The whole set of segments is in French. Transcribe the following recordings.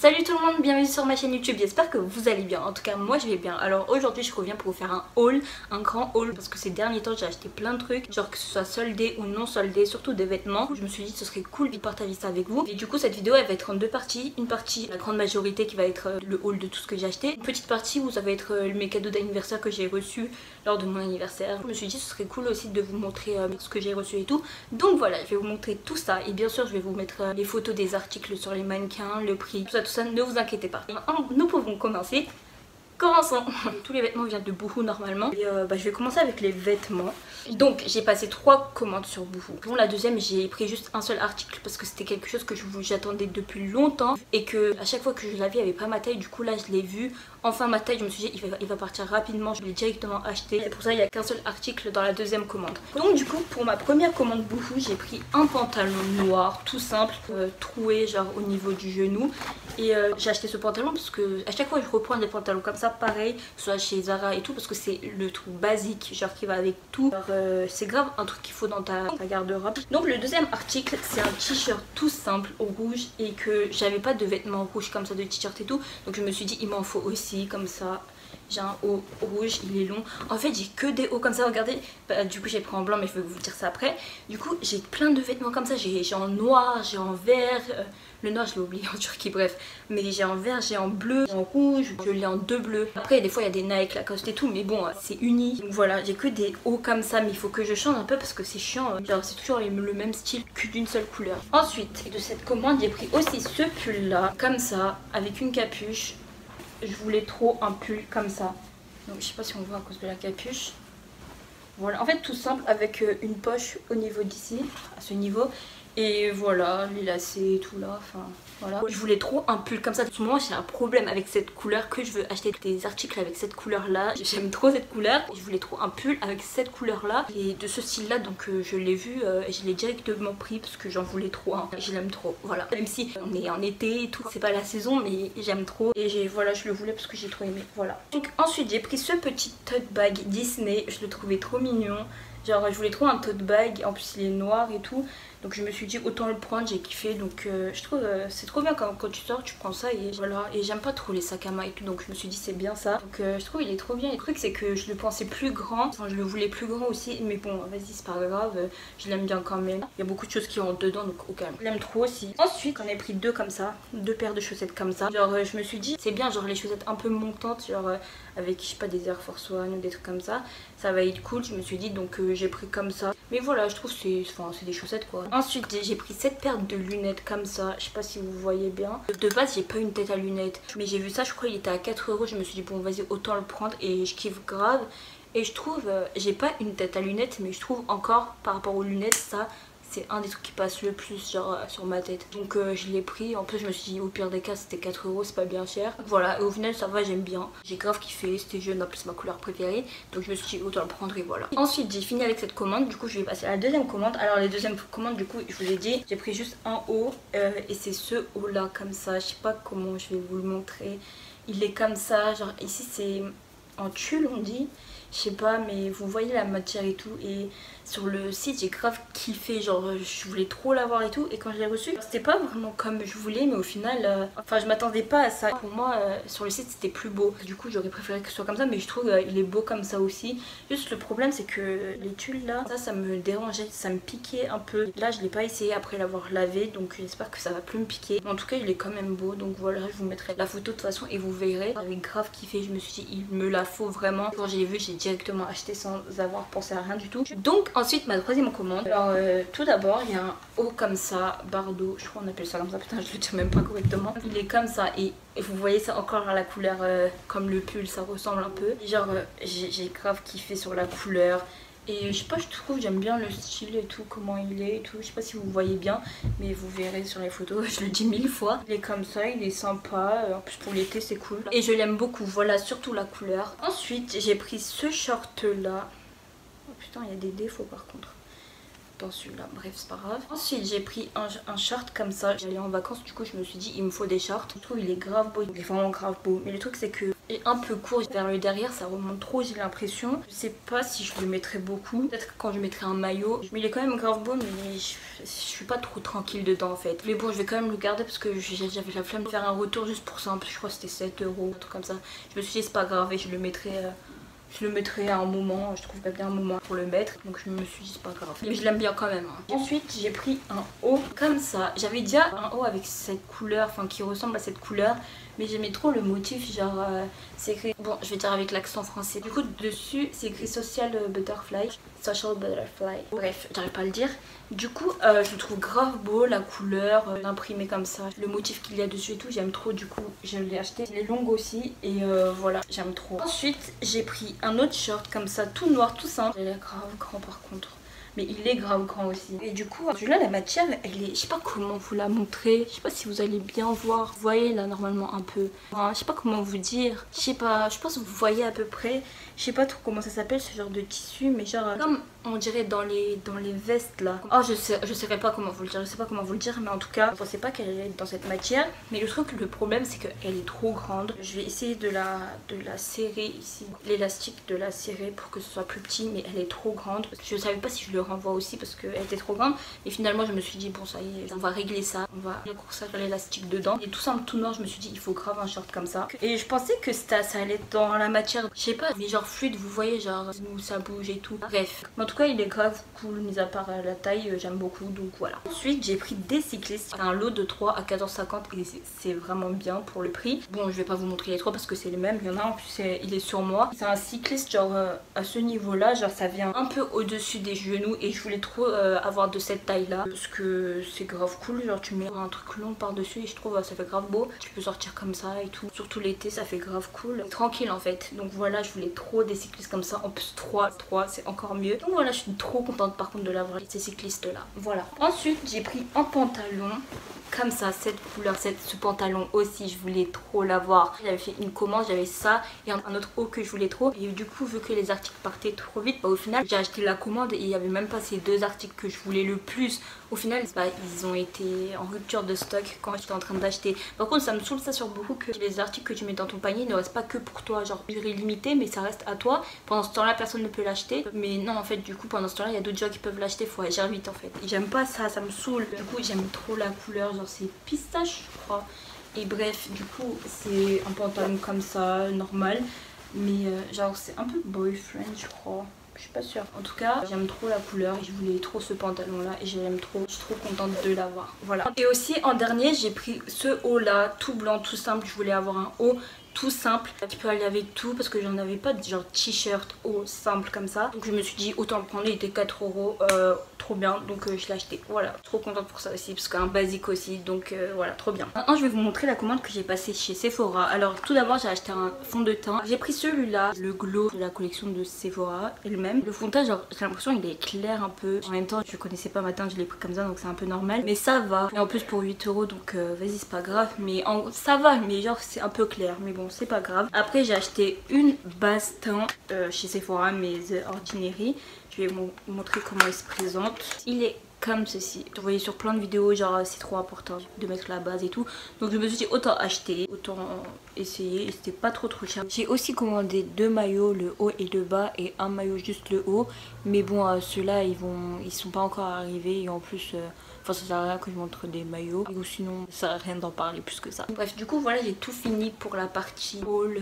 Salut tout le monde, bienvenue sur ma chaîne YouTube, j'espère que vous allez bien, en tout cas moi je vais bien. Alors aujourd'hui je reviens pour vous faire un haul, un grand haul, parce que ces derniers temps j'ai acheté plein de trucs, genre que ce soit soldé ou non soldé, surtout des vêtements. Je me suis dit que ce serait cool de partager ça avec vous. Et du coup cette vidéo elle va être en deux parties, une partie la grande majorité qui va être le haul de tout ce que j'ai acheté, une petite partie où ça va être mes cadeaux d'anniversaire que j'ai reçus lors de mon anniversaire. Je me suis dit que ce serait cool aussi de vous montrer ce que j'ai reçu et tout, donc voilà je vais vous montrer tout ça et bien sûr je vais vous mettre les photos des articles sur les mannequins, le prix, tout ça, ne vous inquiétez pas. Nous pouvons commencer. Commençons. Tous les vêtements viennent de Boohoo normalement. Et je vais commencer avec les vêtements. Donc j'ai passé 3 commandes sur Boohoo. Bon, la deuxième j'ai pris juste un seul article parce que c'était quelque chose que j'attendais depuis longtemps. Et que à chaque fois que je l'avais il n'y avait pas ma taille. Du coup là je l'ai vu. Enfin ma taille, je me suis dit il va partir rapidement. Je l'ai directement acheté. Et pour ça il n'y a qu'un seul article dans la deuxième commande. Donc du coup pour ma première commande Boohoo j'ai pris un pantalon noir tout simple. Troué genre au niveau du genou. Et j'ai acheté ce pantalon parce que à chaque fois je reprends des pantalons comme ça pareil, soit chez Zara et tout, parce que c'est le truc basique genre qui va avec tout. C'est grave un truc qu'il faut dans ta garde-robe. Donc le deuxième article c'est un t-shirt tout simple rouge et que j'avais pas de vêtements rouges comme ça, de t-shirt et tout, donc je me suis dit il m'en faut aussi comme ça. J'ai un haut rouge, il est long. En fait j'ai que des hauts comme ça, regardez. Du coup j'ai pris en blanc mais je vais vous dire ça après. Du coup j'ai plein de vêtements comme ça, j'ai en noir, j'ai en vert. Le noir je l'ai oublié en Turquie, bref. Mais j'ai en vert, j'ai en bleu, en rouge, je l'ai en deux bleus. Après des fois il y a des Nike, Lacoste et tout, mais bon c'est uni. Donc voilà, j'ai que des hauts comme ça, mais il faut que je change un peu parce que c'est chiant. Genre c'est toujours le même style que d'une seule couleur. Ensuite de cette commande j'ai pris aussi ce pull là, comme ça, avec une capuche. Je voulais trop un pull comme ça. Donc je sais pas si on voit à cause de la capuche. Voilà, en fait tout simple avec une poche au niveau d'ici, à ce niveau. Et voilà, les lacets et tout là, enfin voilà. Je voulais trop un pull comme ça. En ce moment j'ai un problème avec cette couleur que je veux acheter des articles avec cette couleur là. J'aime trop cette couleur. Je voulais trop un pull avec cette couleur là et de ce style là, donc je l'ai vu et je l'ai directement pris parce que j'en voulais trop. Je l'aime trop, voilà. Même si on est en été et tout, c'est pas la saison mais j'aime trop. Et voilà, je le voulais parce que j'ai trop aimé, voilà. Donc ensuite j'ai pris ce petit tote bag Disney. Je le trouvais trop mignon. Genre je voulais trop un tote bag, en plus il est noir et tout. Donc je me suis dit autant le prendre, j'ai kiffé. Donc je trouve c'est trop bien quand tu sors, tu prends ça et voilà. Et j'aime pas trop les sacs à main et tout, donc je me suis dit c'est bien ça. Donc je trouve il est trop bien. Le truc c'est que je le pensais plus grand, enfin je le voulais plus grand aussi. Mais bon vas-y c'est pas grave, je l'aime bien quand même. Il y a beaucoup de choses qui rentrent dedans donc au calme. Je l'aime trop aussi. Ensuite j'en ai pris deux comme ça, deux paires de chaussettes comme ça. Genre je me suis dit c'est bien, genre les chaussettes un peu montantes, genre avec je sais pas des Air Force One ou des trucs comme ça. Ça va être cool, je me suis dit, donc j'ai pris comme ça. Mais voilà, je trouve que c'est des chaussettes quoi. Ensuite j'ai pris cette paire de lunettes comme ça, je sais pas si vous voyez bien. De base j'ai pas une tête à lunettes, mais j'ai vu ça, je crois il était à 4 €. Je me suis dit bon vas-y autant le prendre et je kiffe grave. Et je trouve, j'ai pas une tête à lunettes, mais je trouve encore par rapport aux lunettes ça c'est un des trucs qui passe le plus genre sur ma tête. Donc je l'ai pris. En plus je me suis dit au pire des cas c'était 4 €, c'est pas bien cher. Voilà, et au final ça va, j'aime bien. J'ai grave kiffé, c'était jaune, en plus ma couleur préférée. Donc je me suis dit autant le prendre et voilà. Ensuite j'ai fini avec cette commande, du coup je vais passer à la deuxième commande. Alors les deuxièmes commandes du coup je vous ai dit, j'ai pris juste un haut et c'est ce haut là comme ça. Je sais pas comment je vais vous le montrer. Il est comme ça, genre ici c'est en tulle on dit. Je sais pas mais vous voyez la matière et tout, et sur le site j'ai grave kiffé, genre je voulais trop l'avoir et tout, et quand je l'ai reçu c'était pas vraiment comme je voulais, mais au final enfin je m'attendais pas à ça. Pour moi sur le site c'était plus beau, du coup j'aurais préféré que ce soit comme ça, mais je trouve il est beau comme ça aussi. Juste le problème c'est que les tulles là, ça me dérangeait, ça me piquait un peu. Là je l'ai pas essayé après l'avoir lavé, donc j'espère que ça va plus me piquer, mais en tout cas il est quand même beau. Donc voilà, je vous mettrai la photo de toute façon et vous verrez. J'avais grave kiffé, je me suis dit il me la faut vraiment. Quand j'ai vu j'ai directement acheté sans avoir pensé à rien du tout. Donc ensuite ma troisième commande, alors tout d'abord il y a un haut comme ça, bardeau, je crois on appelle ça comme ça, putain je le dis même pas correctement. Il est comme ça et vous voyez ça encore la couleur comme le pull, ça ressemble un peu. Genre j'ai grave kiffé sur la couleur. Et je sais pas, je trouve j'aime bien le style et tout, comment il est et tout. Je sais pas si vous voyez bien, mais vous verrez sur les photos, je le dis 1000 fois. Il est comme ça, il est sympa, en plus pour l'été c'est cool. Et je l'aime beaucoup, voilà, surtout la couleur. Ensuite j'ai pris ce short là. Oh putain, il y a des défauts par contre. dans celui-là, bref c'est pas grave. Ensuite j'ai pris un short comme ça, j'allais en vacances, du coup je me suis dit il me faut des shorts. Je trouve il est grave beau, il est vraiment grave beau, mais le truc c'est que il est un peu court vers le derrière, ça remonte trop j'ai l'impression. Je sais pas si je le mettrai beaucoup, peut-être que quand je mettrai un maillot, mais il est quand même grave beau, mais je suis pas trop tranquille dedans en fait. Mais bon, je vais quand même le garder parce que j'avais la flemme de faire un retour juste pour ça, je crois que c'était 7 €, un truc comme ça. Je me suis dit c'est pas grave et je le mettrai à un moment, je trouverais bien un moment pour le mettre, donc je me suis dit c'est pas grave, mais je l'aime bien quand même hein. Ensuite j'ai pris un haut comme ça, j'avais déjà un haut avec cette couleur, enfin qui ressemble à cette couleur, mais j'aimais trop le motif, genre c'est écrit, bon je vais dire avec l'accent français, du coup dessus c'est écrit social butterfly, bref j'arrive pas à le dire. Du coup je le trouve grave beau, la couleur, imprimé comme ça, le motif qu'il y a dessus et tout, j'aime trop, du coup je l'ai acheté. Il est long aussi et voilà, j'aime trop. Ensuite j'ai pris un autre short comme ça, tout noir, tout simple. Il est grave grand par contre, mais il est grave grand aussi. Et du coup celui-là la matière elle est, je sais pas comment vous la montrer, je sais pas si vous allez bien voir, vous voyez là normalement un peu, enfin, je sais pas comment vous dire, je sais pas, je pense que vous voyez à peu près, je sais pas trop comment ça s'appelle ce genre de tissu, mais genre comme on dirait dans les vestes là. Oh je saurais pas comment vous le dire, je sais pas comment vous le dire, mais en tout cas je pensais pas qu'elle allait être dans cette matière. Mais le truc, le problème c'est qu'elle est trop grande. Je vais essayer de la serrer ici, l'élastique de la serrer pour que ce soit plus petit, mais elle est trop grande. Je savais pas si je le renvoie aussi parce qu'elle était trop grande, et finalement je me suis dit bon ça y est, on va régler ça, on va raccourcir l'élastique dedans. Et tout simple, tout noir, je me suis dit il faut grave un short comme ça. Et je pensais que ça allait être dans la matière, je sais pas, mais genre fluide, vous voyez, genre où ça bouge et tout. Bref, en tout cas il est grave cool, mis à part la taille, j'aime beaucoup, donc voilà. Ensuite j'ai pris des cyclistes, un lot de 3 à 14,50 et c'est vraiment bien pour le prix. Bon je vais pas vous montrer les 3 parce que c'est les mêmes, il y en a en plus il est sur moi. C'est un cycliste genre à ce niveau là, genre ça vient un peu au dessus des genoux et je voulais trop avoir de cette taille là parce que c'est grave cool, genre tu mets un truc long par dessus et je trouve ça fait grave beau. Tu peux sortir comme ça et tout, surtout l'été ça fait grave cool, tranquille en fait. Donc voilà, je voulais trop des cyclistes comme ça, en plus 3 c'est encore mieux. Donc voilà, je suis trop contente par contre de l'avoir, ces cyclistes là. Voilà. Ensuite j'ai pris un pantalon comme ça, cette couleur, ce pantalon aussi je voulais trop l'avoir. J'avais fait une commande, j'avais ça et un autre haut que je voulais trop, et du coup vu que les articles partaient trop vite, bah, au final j'ai acheté la commande et il n'y avait même pas ces deux articles que je voulais le plus. Au final bah, ils ont été en rupture de stock quand j'étais en train d'acheter. Par contre ça me saoule ça sur beaucoup, que les articles que tu mets dans ton panier ne restent pas que pour toi, genre durée limitée, mais ça reste à toi. Pendant ce temps là personne ne peut l'acheter, mais non en fait du coup pendant ce temps là il y a d'autres gens qui peuvent l'acheter, faut agir vite en fait. Et j'aime pas ça, ça me saoule. Du coup j'aime trop la couleur, genre c'est pistache je crois. Et bref du coup c'est un pantalon comme ça normal, mais genre c'est un peu boyfriend je crois, je suis pas sûre. En tout cas j'aime trop la couleur et je voulais trop ce pantalon là et j'aime trop, je suis trop contente de l'avoir. Voilà. Et aussi en dernier j'ai pris ce haut là tout blanc tout simple, je voulais avoir un haut tout simple, tu peux aller avec tout parce que j'en avais pas de genre t-shirt haut simple comme ça, donc je me suis dit autant le prendre, il était 4 €, trop bien, donc je l'ai acheté. Voilà, trop contente pour ça aussi parce qu'un basique aussi, donc voilà, trop bien. Maintenant je vais vous montrer la commande que j'ai passée chez Sephora. Alors tout d'abord j'ai acheté un fond de teint, j'ai pris celui-là, le glow de la collection de Sephora elle-même. Le fond de teint genre j'ai l'impression il est clair un peu, en même temps je connaissais pas ma teinte, je l'ai pris comme ça donc c'est un peu normal, mais ça va. Et en plus pour 8 € donc vas-y c'est pas grave, mais ça va, mais genre c'est un peu clair, mais bon c'est pas grave. Après j'ai acheté une base teint chez Sephora, mais The Ordinary. Je vais vous montrer comment il se présente. Il est comme ceci. Vous voyez sur plein de vidéos, genre c'est trop important de mettre la base et tout. Donc je me suis dit autant acheter, autant essayer, et c'était pas trop cher. J'ai aussi commandé 2 maillots, le haut et le bas, et un maillot juste le haut. Mais bon ceux-là ils sont pas encore arrivés, et en plus enfin ça sert à rien que je montre des maillots, ou sinon ça sert à rien d'en parler plus que ça. Bref du coup voilà, j'ai tout fini pour la partie haul,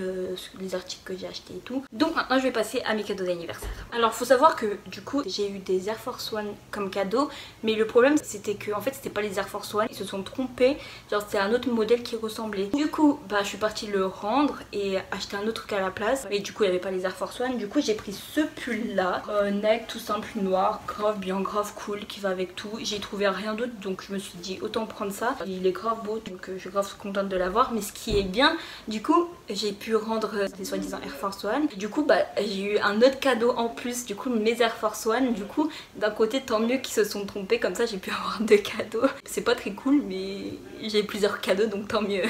les articles que j'ai achetés et tout. Donc maintenant je vais passer à mes cadeaux d'anniversaire. Alors faut savoir que du coup j'ai eu des Air Force One comme cadeau, mais le problème c'était que en fait c'était pas les Air Force One, ils se sont trompés, genre c'était un autre modèle qui ressemblait. Du coup bah je suis partie le rendre et acheter un autre truc à la place, mais du coup il n'y avait pas les Air Force One. Du coup j'ai pris ce pull là, Nike tout simple noir, grave bien, grave cool, qui va avec tout. J'ai trouvé rien d'autre donc je me suis dit autant prendre ça. Il est grave beau donc je suis grave contente de l'avoir. Mais ce qui est bien, du coup j'ai pu rendre des soi-disant Air Force One. Et du coup bah j'ai eu un autre cadeau en plus, du coup mes Air Force One. Du coup d'un côté tant mieux qu'ils se sont trompés, comme ça j'ai pu avoir 2 cadeaux. C'est pas très cool mais j'ai plusieurs cadeaux donc tant mieux.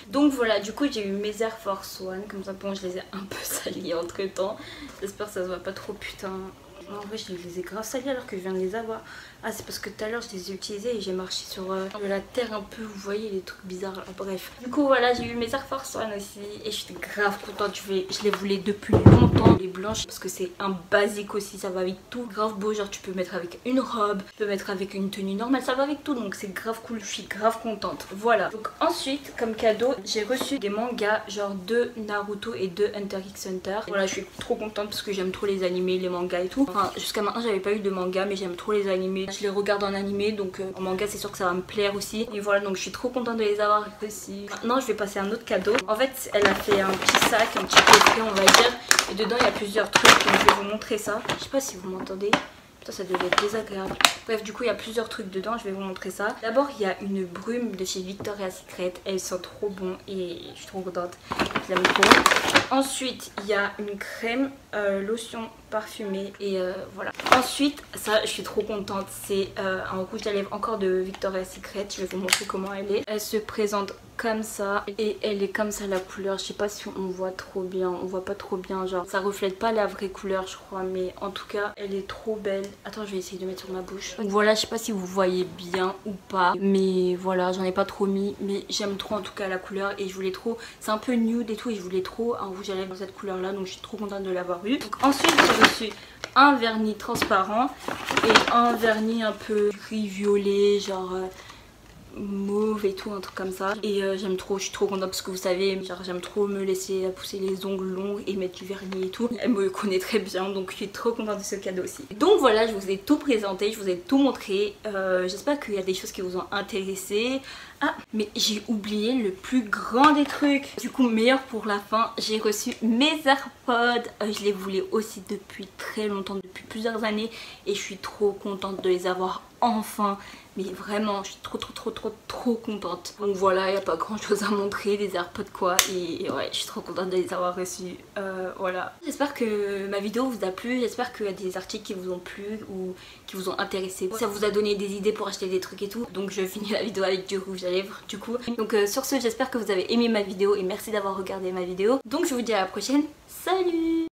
Donc voilà, du coup j'ai eu mes Air Force One comme ça. Bon je les ai un peu salis entre temps, j'espère que ça se voit pas trop, putain En vrai je les ai grave salis alors que je viens de les avoir. Ah c'est parce que tout à l'heure je les ai utilisés et j'ai marché sur de la terre un peu, vous voyez les trucs bizarres là. Bref. Du coup voilà, j'ai eu mes Air Force One aussi et je suis grave contente. Je les voulais depuis longtemps, les blanches, parce que c'est un basique aussi, ça va avec tout. Grave beau, genre tu peux mettre avec une robe, tu peux mettre avec une tenue normale, ça va avec tout, donc c'est grave cool, je suis grave contente. Voilà. Donc ensuite comme cadeau j'ai reçu des mangas, genre 2 Naruto et 2 Hunter x Hunter. Voilà, je suis trop contente parce que j'aime trop les animés, les mangas et tout. Enfin jusqu'à maintenant j'avais pas eu de manga, mais j'aime trop les animés. Je les regarde en animé, donc en manga c'est sûr que ça va me plaire aussi. Et voilà, donc je suis trop contente de les avoir aussi. Maintenant je vais passer à un autre cadeau. En fait elle a fait un petit sac, un petit coffret on va dire, et dedans il y a plusieurs trucs, donc je vais vous montrer ça. Je sais pas si vous m'entendez. Putain, ça devait être désagréable. Bref, du coup il y a plusieurs trucs dedans, je vais vous montrer ça. D'abord il y a une brume de chez Victoria's Secret, elle sent trop bon et je suis trop contente, je l'aime trop. Ensuite il y a une crème lotion parfumée et voilà. Ensuite ça je suis trop contente, c'est un rouge à lèvres encore de Victoria's Secret. Je vais vous montrer comment elle est. Elle se présente comme ça et elle est comme ça la couleur. Je sais pas si on voit trop bien, on voit pas trop bien, genre ça reflète pas la vraie couleur je crois, mais en tout cas elle est trop belle. Attends, je vais essayer de mettre sur ma bouche. Donc voilà, je sais pas si vous voyez bien ou pas, mais voilà, j'en ai pas trop mis, mais j'aime trop en tout cas la couleur et je voulais trop, c'est un peu nude et tout et je voulais trop un rouge à lèvres dans cette couleur là, donc je suis trop contente de l'avoir eu. Donc ensuite j'ai reçu un vernis transparent et un vernis un peu gris violet, genre mauve et tout, un truc comme ça. Et j'aime trop, je suis trop contente parce que vous savez, genre j'aime trop me laisser pousser les ongles longs et mettre du vernis et tout. Elle me connaît très bien, donc je suis trop contente de ce cadeau aussi. Donc voilà, je vous ai tout présenté, je vous ai tout montré. J'espère qu'il y a des choses qui vous ont intéressé. Ah, mais j'ai oublié le plus grand des trucs. Du coup, meilleur pour la fin, j'ai reçu mes AirPods. Je les voulais aussi depuis très longtemps, depuis plusieurs années. Et je suis trop contente de les avoir enfin. Mais vraiment, je suis trop contente. Donc voilà, il n'y a pas grand chose à montrer, des AirPods quoi. Et ouais, je suis trop contente de les avoir reçus. Voilà. J'espère que ma vidéo vous a plu. J'espère qu'il y a des articles qui vous ont plu ou qui vous ont intéressé. Ça vous a donné des idées pour acheter des trucs et tout. Donc je finis la vidéo avec du rouge à lèvres du coup. Donc sur ce, j'espère que vous avez aimé ma vidéo et merci d'avoir regardé ma vidéo. Donc je vous dis à la prochaine. Salut!